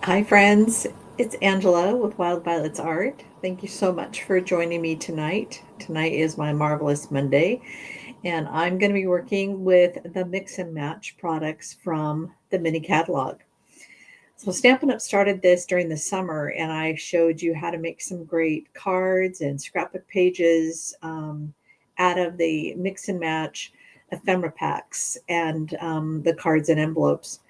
Hi, friends. It's Angela with Wild Violets Art. Thank you so much for joining me tonight. Tonight is my Marvelous Monday, and I'm going to be working with the Mix and Match products from the mini catalog. So, Stampin' Up! Started this during the summer, and I showed you how to make some great cards and scrapbook pages out of the Mix and Match ephemera packs and the cards and envelopes.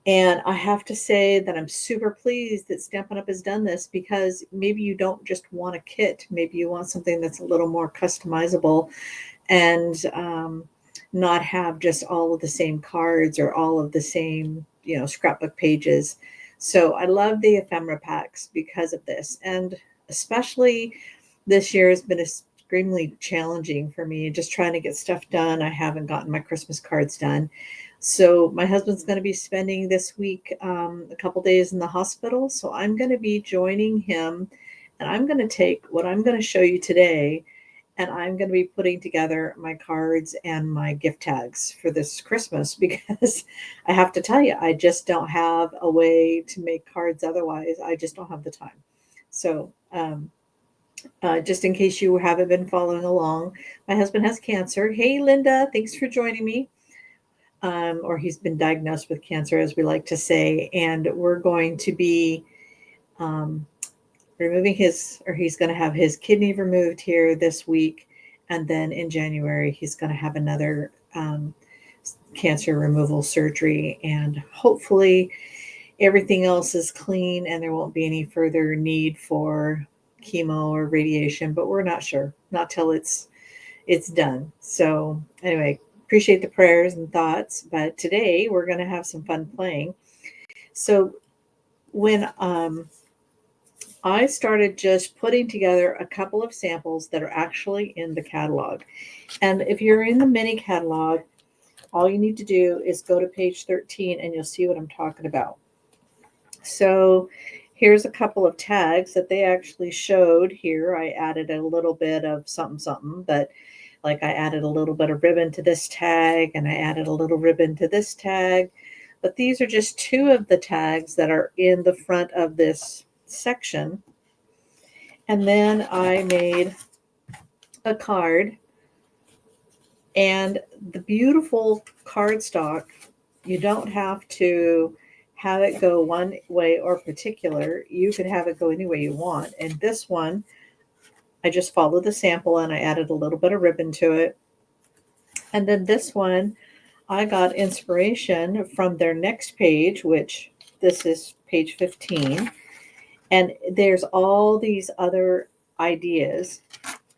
And I have to say that I'm super pleased that Stampin' Up! Has done this because maybe you don't just want a kit. Maybe you want something that's a little more customizable and not have just all of the same cards or all of the same, scrapbook pages. So I love the ephemera packs because of this. And especially this year has been extremely challenging for me, just trying to get stuff done. I haven't gotten my Christmas cards done. So my husband's going to be spending this week a couple days in the hospital. So I'm going to be joining him, and I'm going to take what I'm going to show you today, and I'm going to be putting together my cards and my gift tags for this Christmas because I have to tell you, I just don't have a way to make cards otherwise. I just don't have the time. So, just in case you haven't been following along, my husband has cancer. Hey, Linda, thanks for joining me. Or he's been diagnosed with cancer, as we like to say, and we're going to be um, removing he's going to have his kidney removed here this week, and then in January he's going to have another cancer removal surgery, and hopefully everything else is clean and there won't be any further need for chemo or radiation, but we're not sure, not till it's done. So anyway, appreciate the prayers and thoughts, but today we're going to have some fun playing. So when I started just putting together a couple of samples that are actually in the catalog. And if you're in the mini catalog, all you need to do is go to page 13 and you'll see what I'm talking about. So here's a couple of tags that they actually showed here. I added a little bit of something, something, but like I added a little bit of ribbon to this tag and I added a little ribbon to this tag. But these are just two of the tags that are in the front of this section. And then I made a card, and the beautiful cardstock, you don't have to have it go one way or particular. You could have it go any way you want. And this one, I just followed the sample and I added a little bit of ribbon to it. And then this one, I got inspiration from their next page, which this is page 15. And there's all these other ideas,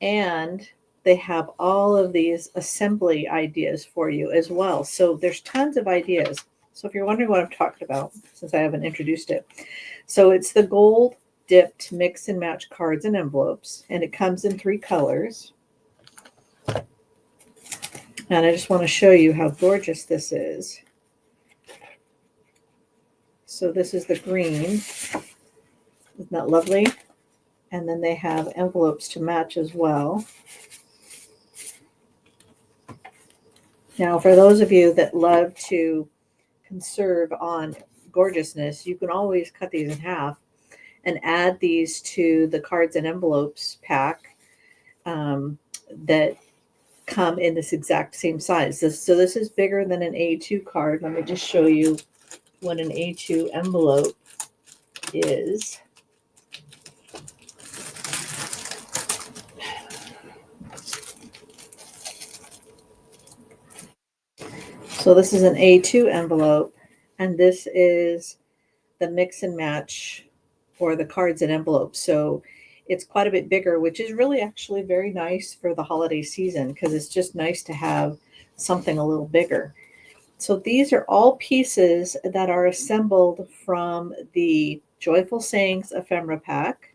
and they have all of these assembly ideas for you as well. So there's tons of ideas. So if you're wondering what I'm talking about, since I haven't introduced it, so it's the gold dipped mix and match cards and envelopes, and it comes in three colors. And I just want to show you how gorgeous this is. So this is the green. Isn't that lovely? And then they have envelopes to match as well. Now, for those of you that love to conserve on gorgeousness, you can always cut these in half and add these to the cards and envelopes pack that come in this exact same size. So this is bigger than an A2 card. Let me just show you what an A2 envelope is. So this is an A2 envelope, and this is the mix and match or the cards and envelopes. So it's quite a bit bigger, which is really actually very nice for the holiday season because it's just nice to have something a little bigger. So these are all pieces that are assembled from the Joyful Sayings Ephemera Pack.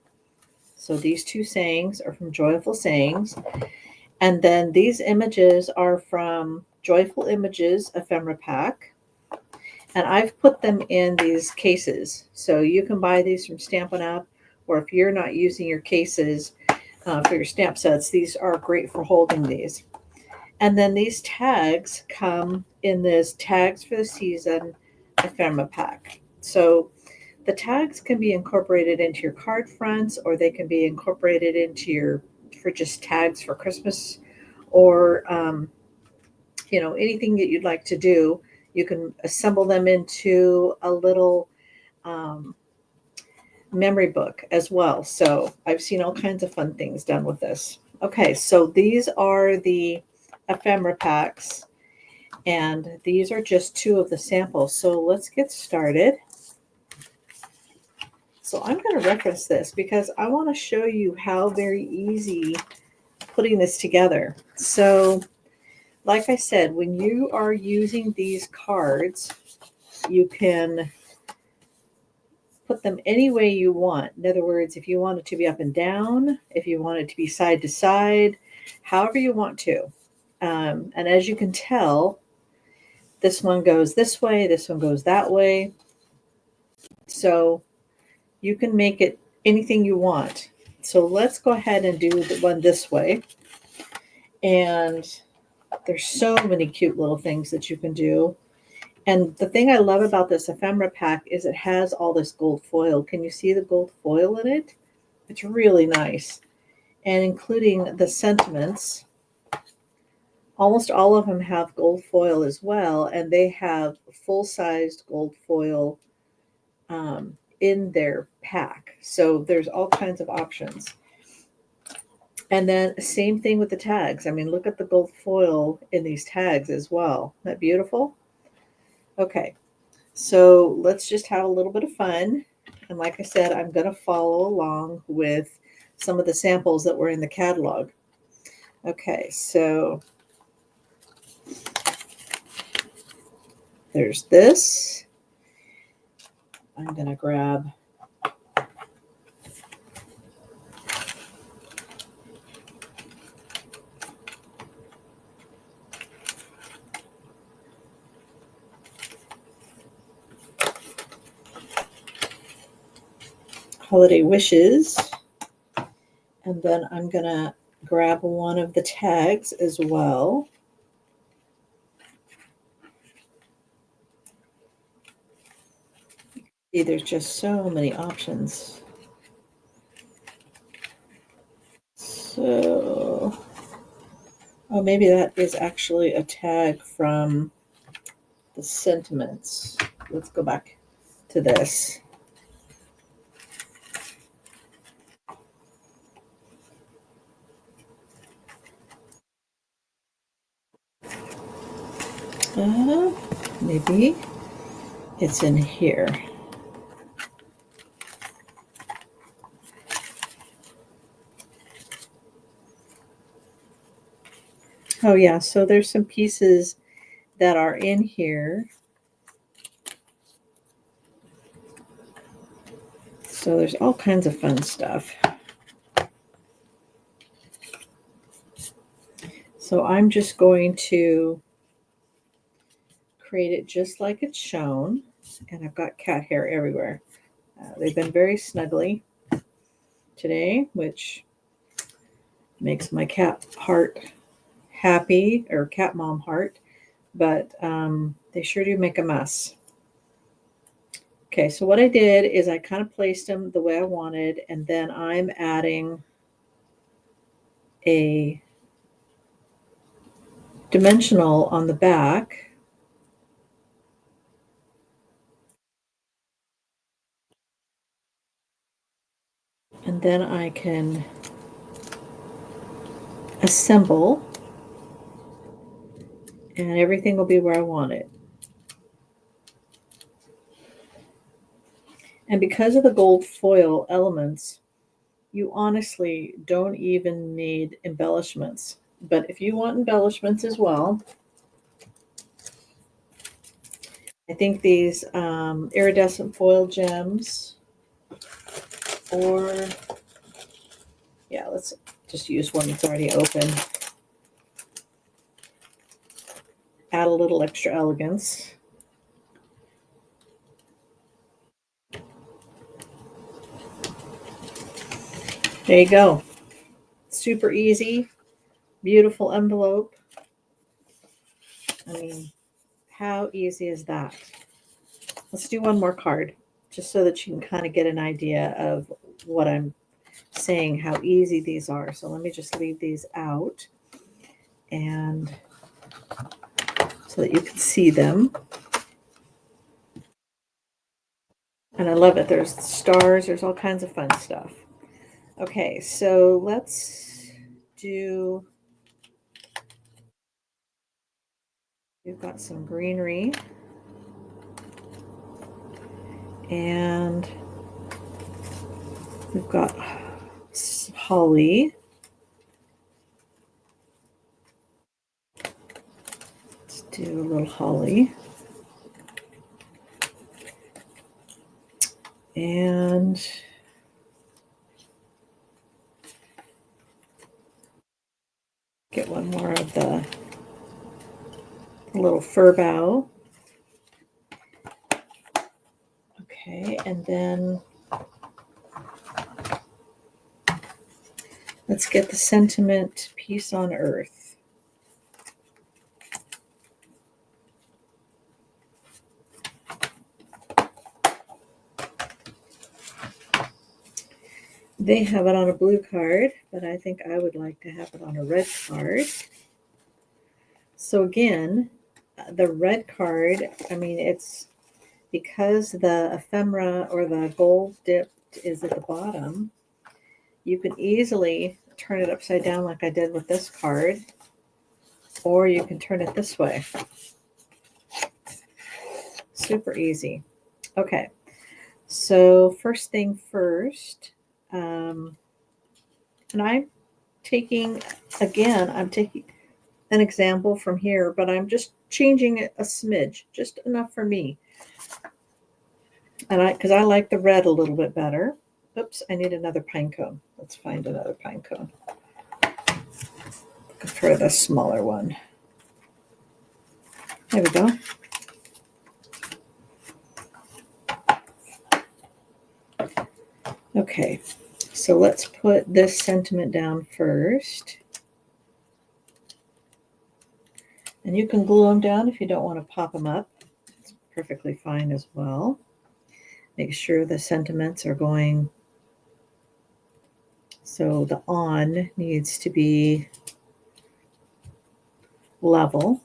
So these two sayings are from Joyful Sayings. And then these images are from Joyful Images Ephemera Pack. And I've put them in these cases. So you can buy these from Stampin' Up, or if you're not using your cases for your stamp sets, these are great for holding these. And then these tags come in this Tags for the Season Ephemera Pack. So The tags can be incorporated into your card fronts, or they can be incorporated into your for just tags for Christmas, or anything that you'd like to do. You can assemble them into a little um, memory book as well. So I've seen all kinds of fun things done with this. Okay, so these are the ephemera packs, and these are just two of the samples. So let's get started. So I'm going to reference this because I want to show you how very easy putting this together. So like I said, when you are using these cards, you can put them any way you want. In other words, if you want it to be up and down, if you want it to be side to side, however you want to. And as you can tell, this one goes this way, this one goes that way. So you can make it anything you want. So let's go ahead and do the one this way. And there's so many cute little things that you can do. And the thing I love about this ephemera pack is it has all this gold foil. Can you see the gold foil in it? It's really nice. And including the sentiments, almost all of them have gold foil as well, and they have full-sized gold foil in their pack. So there's all kinds of options. And then same thing with the tags. I mean, look at the gold foil in these tags as well. Isn't that beautiful? Okay, so let's just have a little bit of fun. And like I said, I'm going to follow along with some of the samples that were in the catalog. Okay, so there's this. I'm going to grab Holiday Wishes. And then I'm going to grab one of the tags as well. See, there's just so many options. So, oh, maybe that is actually a tag from the sentiments. Let's go back to this. Maybe it's in here. Oh yeah, so there's some pieces that are in here. So there's all kinds of fun stuff. So I'm just going to create it just like it's shown. And I've got cat hair everywhere. They've been very snuggly today, which makes my cat heart happy, or cat mom heart, but they sure do make a mess. Okay, so what I did is I kind of placed them the way I wanted, and then I'm adding a dimensional on the back. And then I can assemble, and everything will be where I want it. And because of the gold foil elements, you honestly don't even need embellishments. But if you want embellishments as well, I think these iridescent foil gems, or yeah, let's just use one that's already open. Add a little extra elegance. There you go. Super easy, beautiful envelope. I mean, how easy is that? Let's do one more card. just so that you can kind of get an idea of what I'm saying, how easy these are. So let me just leave these out, and so that you can see them. And I love it. There's stars. There's all kinds of fun stuff. Okay, so let's do, we've got some greenery, and we've got holly. Let's do a little holly. And get one more of the little fir bough. Okay, and then let's get the sentiment, peace on earth. They have it on a blue card, but I think I would like to have it on a red card. So again, the red card, I mean, it's because the ephemera or the gold dipped is at the bottom, you can easily turn it upside down like I did with this card, or you can turn it this way. Super easy. Okay, so first thing first, and I'm taking, again, I'm taking an example from here, but I'm just changing it a smidge, just enough for me. And because I like the red a little bit better. Oops, I need another pine cone. Let's find another pine cone. For the smaller one. There we go. Okay, so let's put this sentiment down first. And you can glue them down if you don't want to pop them up. It's perfectly fine as well. Make sure the sentiments are going. So the on needs to be level.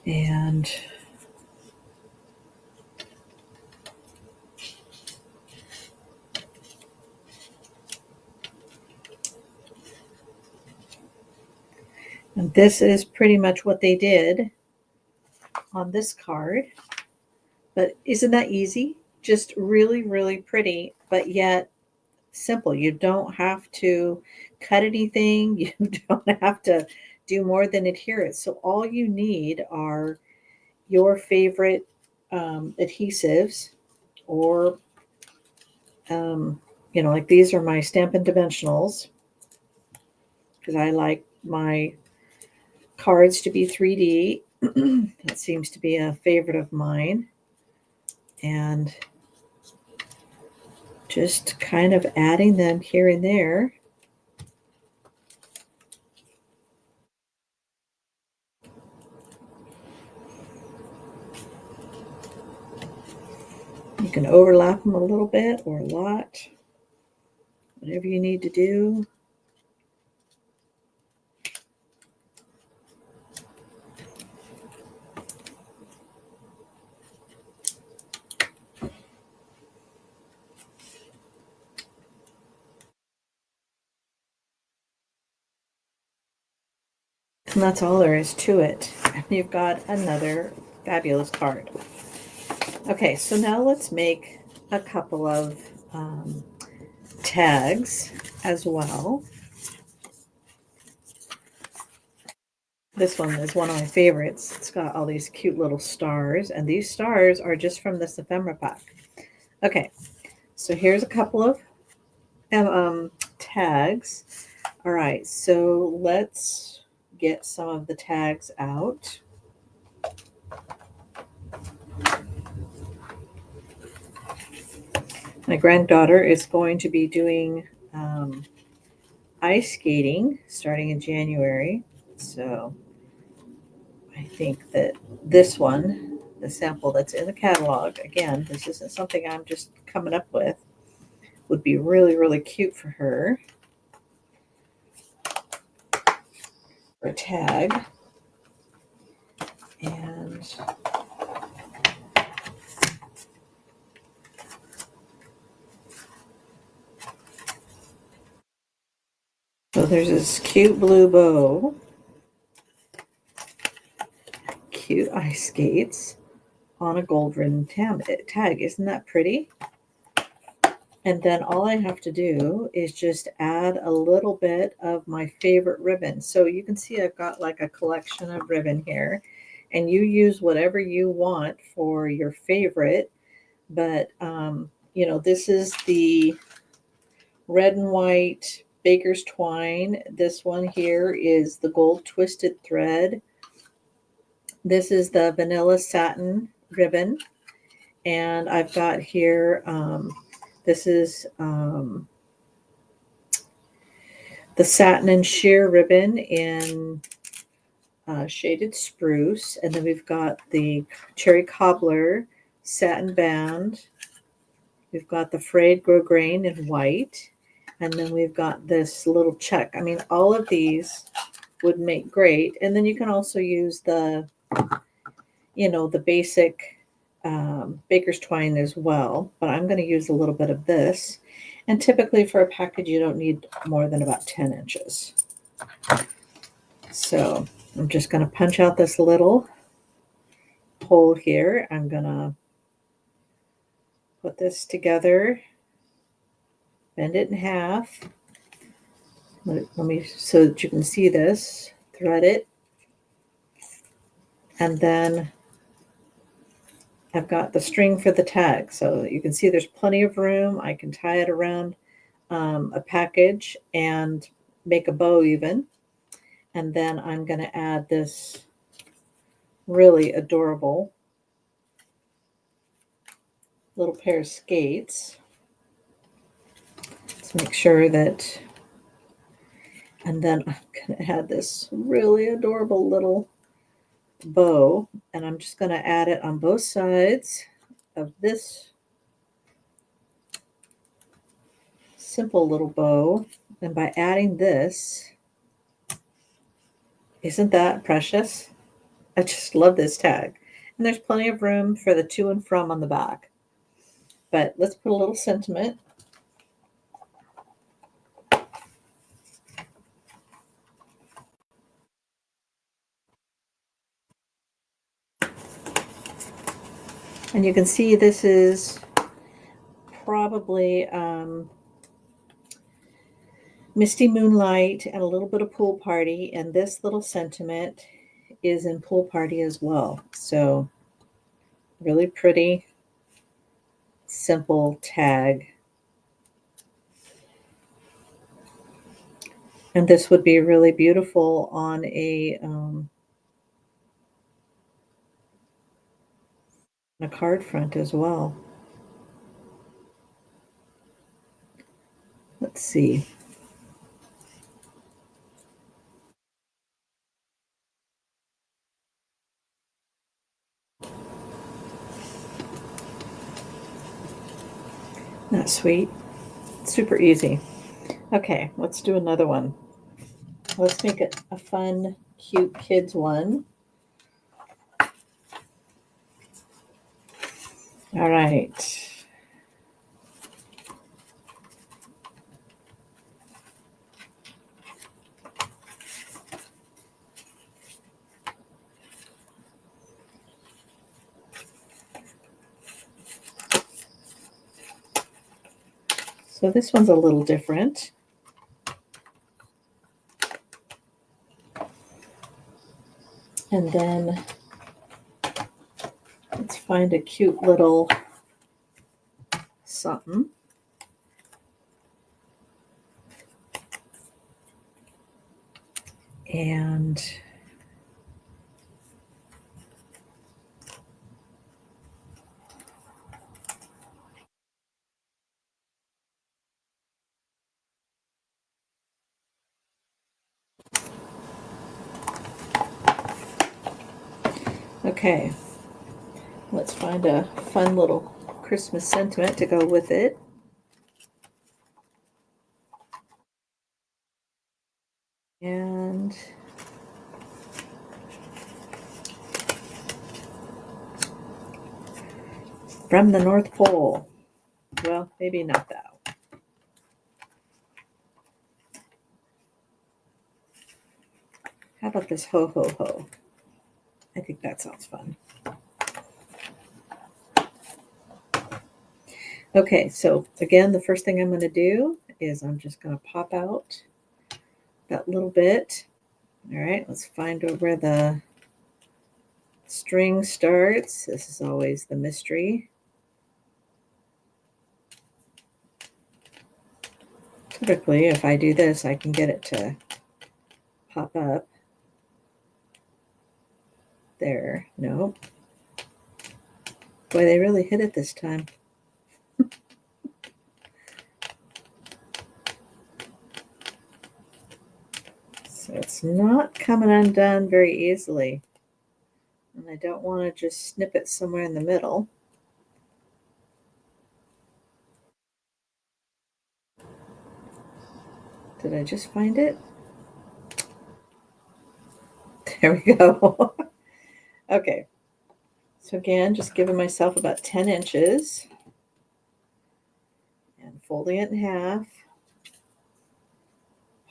And this is pretty much what they did on this card. But isn't that easy? Just really, really pretty, but yet simple. You don't have to cut anything. You don't have to do more than adhere it. So all you need are your favorite adhesives, or, like these are my Stampin' Dimensionals, because I like my cards to be 3D. That seems to be a favorite of mine. And just kind of adding them here and there. You can overlap them a little bit or a lot, whatever you need to do. And that's all there is to it. You've got another fabulous card. Okay, so now let's make a couple of tags as well. This one is one of my favorites. It's got all these cute little stars, and these stars are just from this ephemera pack. Okay, so here's a couple of tags. All right, so let's get some of the tags out. My granddaughter is going to be doing ice skating starting in January. So I think that this one, the sample that's in the catalog, again, this isn't something I'm just coming up with, would be really, really cute for her. For a tag. And so there's this cute blue bow, cute ice skates on a gold rimmed tag. Isn't that pretty? And then all I have to do is just add a little bit of my favorite ribbon. So you can see I've got like a collection of ribbon here, and you use whatever you want for your favorite. But, this is the red and white baker's twine. This one here is the gold twisted thread. This is the vanilla satin ribbon. And I've got here, this is the satin and sheer ribbon in shaded spruce. And then we've got the cherry cobbler satin band. We've got the frayed grosgrain in white. And then we've got this little check. I mean, all of these would make great. And then you can also use the basic baker's twine as well. But I'm going to use a little bit of this. And typically for a package, you don't need more than about 10 inches. So I'm just going to punch out this little hole here. I'm going to put this together, bend it in half. Let me, so that you can see this, thread it. And then I've got the string for the tag. So you can see there's plenty of room. I can tie it around a package and make a bow even. And then I'm going to add this really adorable little pair of skates. Let's make sure that, and then I'm going to add this really adorable little bow, and I'm just going to add it on both sides of this simple little bow. And by adding this, isn't that precious? I just love this tag. And there's plenty of room for the to and from on the back. But let's put a little sentiment. And you can see this is probably Misty Moonlight and a little bit of Pool Party. And this little sentiment is in Pool Party as well. So really pretty, simple tag. And this would be really beautiful on a card front as well. Let's see. That's sweet. Super easy. Okay, let's do another one. Let's make it a fun, cute kids one. All right. So this one's a little different. And then let's find a cute little something. And Okay, let's find a fun little Christmas sentiment to go with it. And from the North Pole. Well, maybe not that. How about this ho ho ho? I think that sounds fun. Okay, so again, the first thing I'm going to do is I'm just going to pop out that little bit. All right, let's find out where the string starts. This is always the mystery. Typically, if I do this, I can get it to pop up. There, nope. Boy, they really hit it this time. So it's not coming undone very easily. And I don't want to just snip it somewhere in the middle. Did I just find it? There we go. Okay. So again, just giving myself about 10 inches and folding it in half,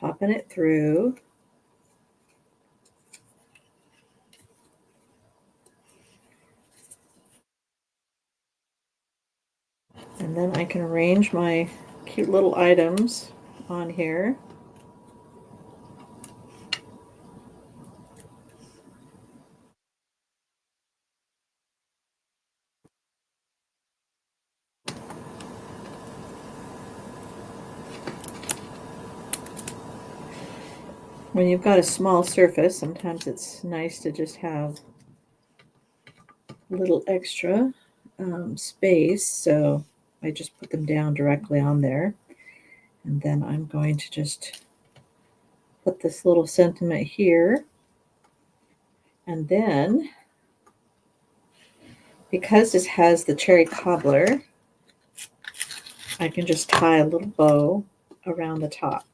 popping it through. And then I can arrange my cute little items on here. When you've got a small surface, sometimes it's nice to just have a little extra space. So I just put them down directly on there. And then I'm going to just put this little sentiment here. And then, because this has the cherry cobbler, I can just tie a little bow around the top.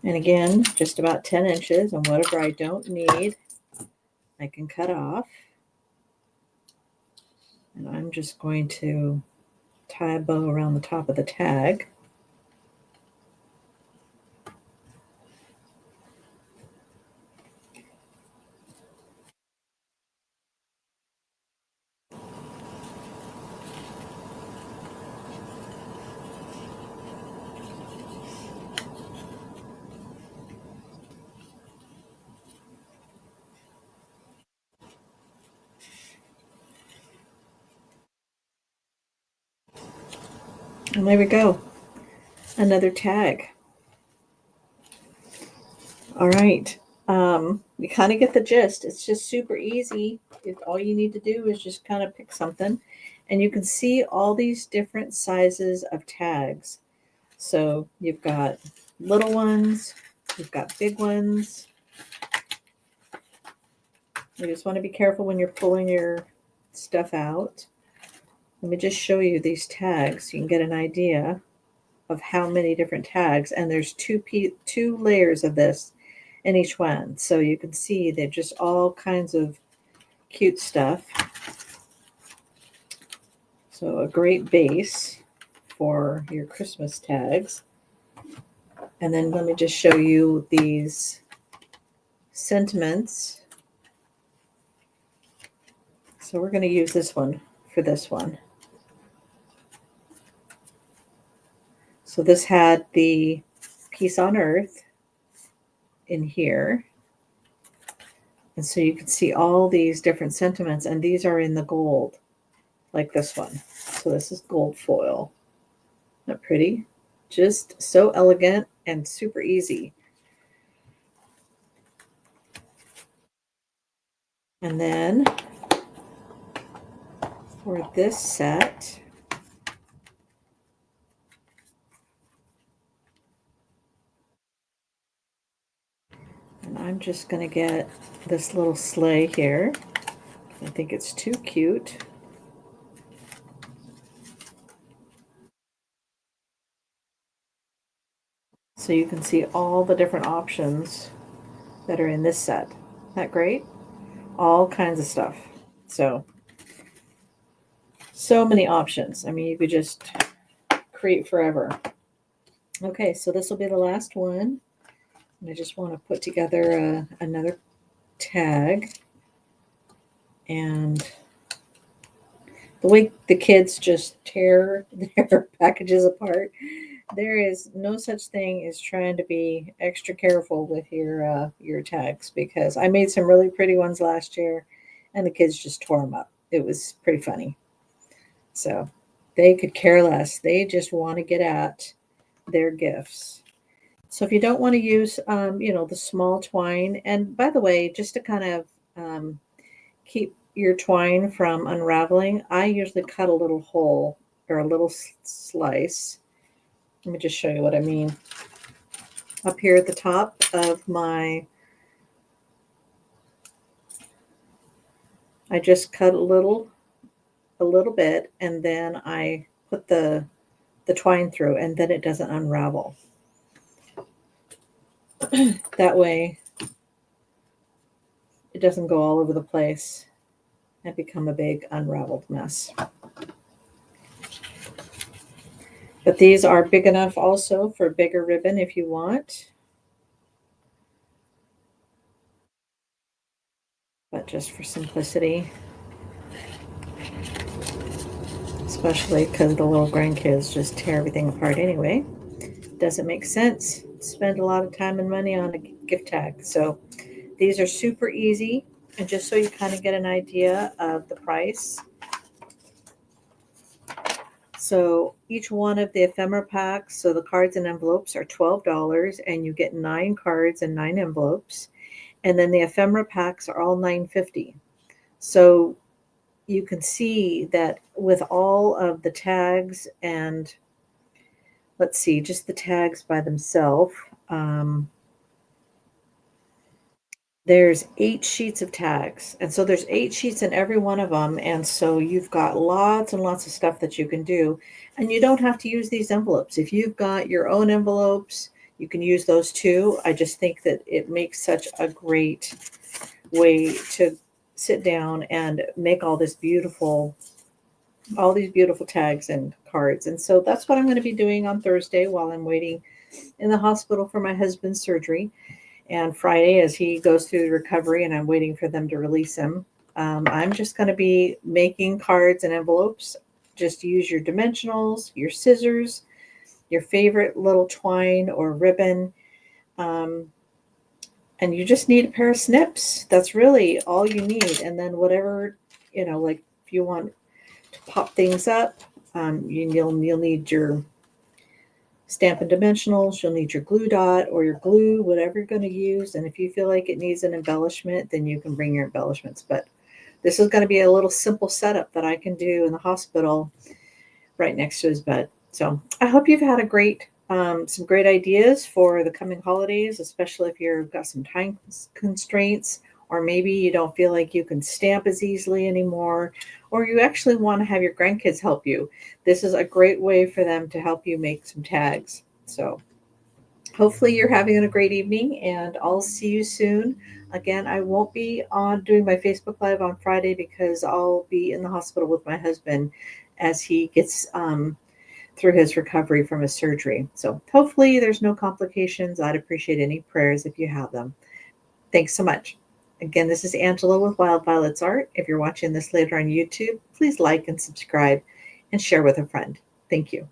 And again, just about 10 inches, and whatever I don't need, I can cut off. And I'm just going to tie a bow around the top of the tag. And there we go. Another tag. All right. You kind of get the gist. It's just super easy. All you need to do is just kind of pick something. And you can see all these different sizes of tags. So you've got little ones, you've got big ones. You just want to be careful when you're pulling your stuff out. Let me just show you these tags. You can get an idea of how many different tags. And there's two layers of this in each one. So you can see they're just all kinds of cute stuff. So a great base for your Christmas tags. And then let me just show you these sentiments. So we're going to use this one for this one. So this had the peace on earth in here. And so you can see all these different sentiments, and these are in the gold, like this one. So this is gold foil. Isn't that pretty? Just so elegant and super easy. And then for this set, I'm just going to get this little sleigh here. I think it's too cute. So you can see all the different options that are in this set. Isn't that great? All kinds of stuff. So many options. I mean, you could just create forever. Okay, so this will be the last one. And I just want to put together another tag. And the way the kids just tear their packages apart, there is no such thing as trying to be extra careful with your tags, because I made some really pretty ones last year and the kids just tore them up. It was pretty funny. So they could care less. They just want to get at their gifts. So if you don't want to use, the small twine, and by the way, just to kind of keep your twine from unraveling, I usually cut a little hole or a little slice. Let me just show you what I mean. Up here at the top of I just cut a little bit, and then I put the twine through, and then it doesn't unravel. That way it doesn't go all over the place and become a big unraveled mess. But these are big enough also for bigger ribbon if you want. But just for simplicity, especially because the little grandkids just tear everything apart anyway, doesn't make sense to spend a lot of time and money on a gift tag. So these are super easy. And just so you kind of get an idea of the price. So each one of the ephemera packs, so the cards and envelopes, are $12, and you get 9 cards and 9 envelopes. And then the ephemera packs are all $9.50. So you can see that with all of the tags, and let's see, just the tags by themselves, there's 8 sheets of tags. And so there's 8 sheets in every one of them. And so you've got lots and lots of stuff that you can do. And you don't have to use these envelopes. If you've got your own envelopes, you can use those too. I just think that it makes such a great way to sit down and make all these beautiful tags and cards. And so that's what I'm going to be doing on Thursday while I'm waiting in the hospital for my husband's surgery. And Friday, as he goes through the recovery and I'm waiting for them to release him, I'm just going to be making cards and envelopes. Just use your dimensionals, your scissors, your favorite little twine or ribbon. And you just need a pair of snips. That's really all you need. And then whatever, like if you want to pop things up, you'll need your Stampin' Dimensionals, you'll need your glue dot or your glue, whatever you're going to use. And if you feel like it needs an embellishment, then you can bring your embellishments. But this is going to be a little simple setup that I can do in the hospital right next to his bed. So I hope you've had some great ideas for the coming holidays, especially if you've got some time constraints, or maybe you don't feel like you can stamp as easily anymore, or you actually want to have your grandkids help you. This is a great way for them to help you make some tags. So hopefully you're having a great evening, and I'll see you soon. Again, I won't be on doing my Facebook Live on Friday because I'll be in the hospital with my husband as he gets through his recovery from his surgery. So hopefully there's no complications. I'd appreciate any prayers if you have them. Thanks so much. Again, this is Angela with Wild Violets Art. If you're watching this later on YouTube, please like and subscribe and share with a friend. Thank you.